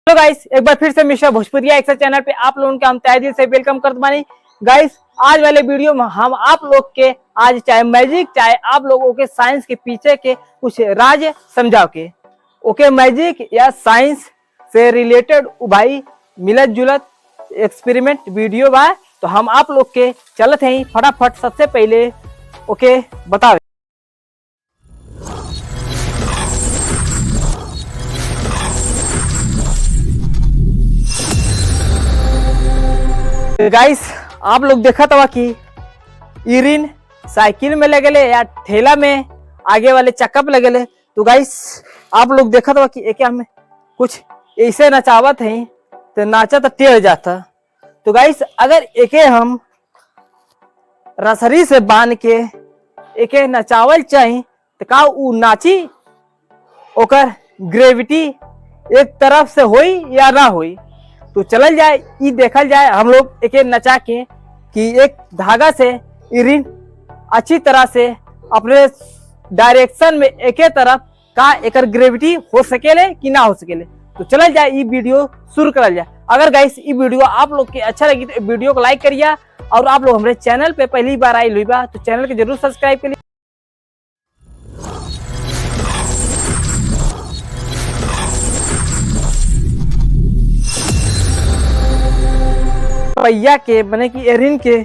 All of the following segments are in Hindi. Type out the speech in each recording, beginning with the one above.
हेलो गाइस, एक बार फिर से मिश्रा भोजपुरिया एक्सर चैनल पे आप लोगों का हम तहे दिल से वेलकम करते बानी। गाइस, आज वाले वीडियो में हम आप लोग के आज चाहे मैजिक चाहे आप लोगों के साइंस के पीछे के कुछ राज समझाओ के ओके। मैजिक या साइंस से रिलेटेड भाई मिलत जुलत एक्सपेरिमेंट वीडियो बा, तो हम आप लोग के चलत हैं फटाफट। सबसे पहले ओके बताओ गाइस, आप लोग देखा था कि इरिन साइकिल में लगे या ठेला में आगे वाले चक्का पे लगे। तो गाइस, आप लोग देखा था कि एक हमें कुछ ऐसे नचावत है तो नाचा तो टेढ़ जाता। तो गाइस, अगर एके हम रसरी से बांध के एके नचावल चाहिए तो का उ नाची, ओकर ग्रेविटी एक तरफ से होई या ना होई। तो चलल जाए ये देखल जाए हम लोग एक नचा के कि एक धागा से इरिन अच्छी तरह से अपने डायरेक्शन में एक तरफ का एक ग्रेविटी हो सकेले कि ना हो सकेले। तो चलल जाए ये वीडियो शुरू करल जाए। अगर गाइस ये वीडियो आप लोग के अच्छा लगी तो वीडियो को लाइक करिए, और आप लोग हमारे चैनल पे पहली बार आई हुई बा तो चैनल को जरूर सब्सक्राइब करिए। पहिया के बने की एरिन के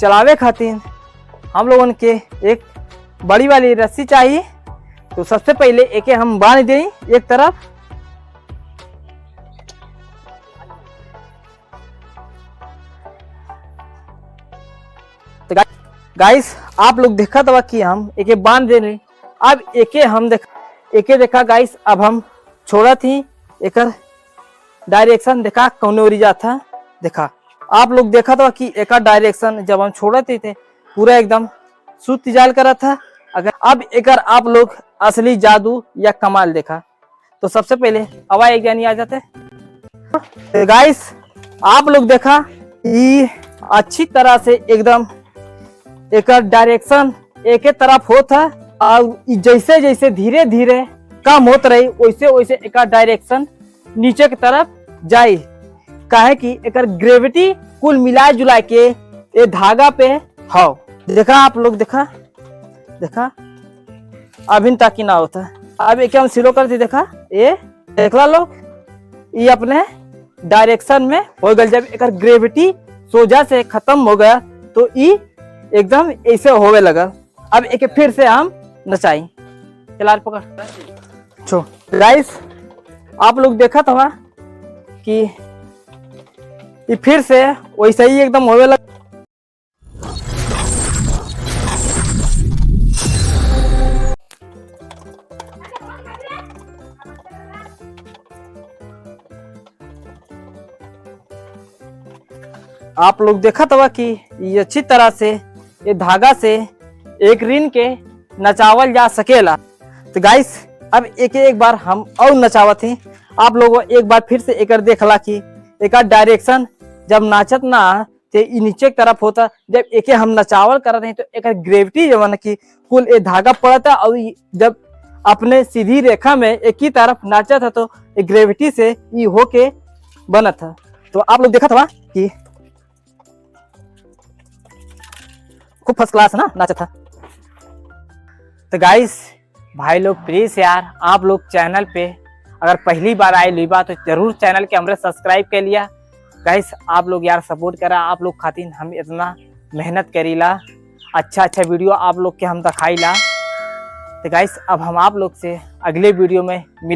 चलावे खातिर हम लोगन के एक बड़ी वाली रस्सी चाहिए। तो सबसे पहले एक हम बांध दें एक तरफ। तो गाइस, आप लोग देखा था कि हम एक बांध दे रहे। अब एक देखा गाइस, अब हम छोड़ा थी एक डायरेक्शन देखा कौन ओरिजा था। देखा आप लोग देखा था कि एक डायरेक्शन जब हम छोड़ते थे पूरा एकदम सुत जाल करा था। अगर अब एक आप लोग असली जादू या कमाल देखा तो सबसे पहले हवा एक जानी आ जाते। तो गाइस, आप लोग देखा ये अच्छी तरह से एकदम एक डायरेक्शन एक तरफ होता, और जैसे जैसे धीरे धीरे कम होत रही वैसे वैसे एक डायरेक्शन नीचे की तरफ जाए। काहे कि एक ग्रेविटी कुल मिला जुला के ये धागा पे हो। देखा आप लोग देखा अभी तक ना होता। अब एक हम स्लो करते देखा ये देखला लोग ये अपने डायरेक्शन में हो गया। जब एक ग्रेविटी सोजा से खत्म हो गया तो ये एकदम ऐसे होवे लगा। अब एक फिर से हम नचाई। चला पकड़ छो। गाइस, आप लोग देखा था कि ये फिर से वैसे ही एकदम होवे लगा। आप लोग देखा था कि ये अच्छी तरह से ये धागा से एक रिन के नचावल जा सकेला। तो गाइस, अब एक बार हम और नचावत हैं। आप लोगों एक बार फिर से एक देखला कि एक डायरेक्शन जब नाचत ना तो नीचे की तरफ होता। जब एक हम नचावल करते हैं तो एक ग्रेविटी जब की कुल ये धागा पड़ता, और जब अपने सीधी रेखा में एक ही तरफ नाचा था तो ग्रेविटी से ये होके बना था। तो आप लोग देखा था कि खूब फर्स्ट क्लास ना नाचा था। तो गाइस भाई लोग, प्लीज यार आप लोग चैनल पे अगर पहली बार आए लुबा तो जरूर चैनल के हमरे सब्सक्राइब कर लिया। गाइस, आप लोग यार सपोर्ट करा, आप लोग खातिर हम इतना मेहनत करीला, अच्छा वीडियो आप लोग के हम दिखाईला। तो गाइस, अब हम आप लोग से अगले वीडियो में मिल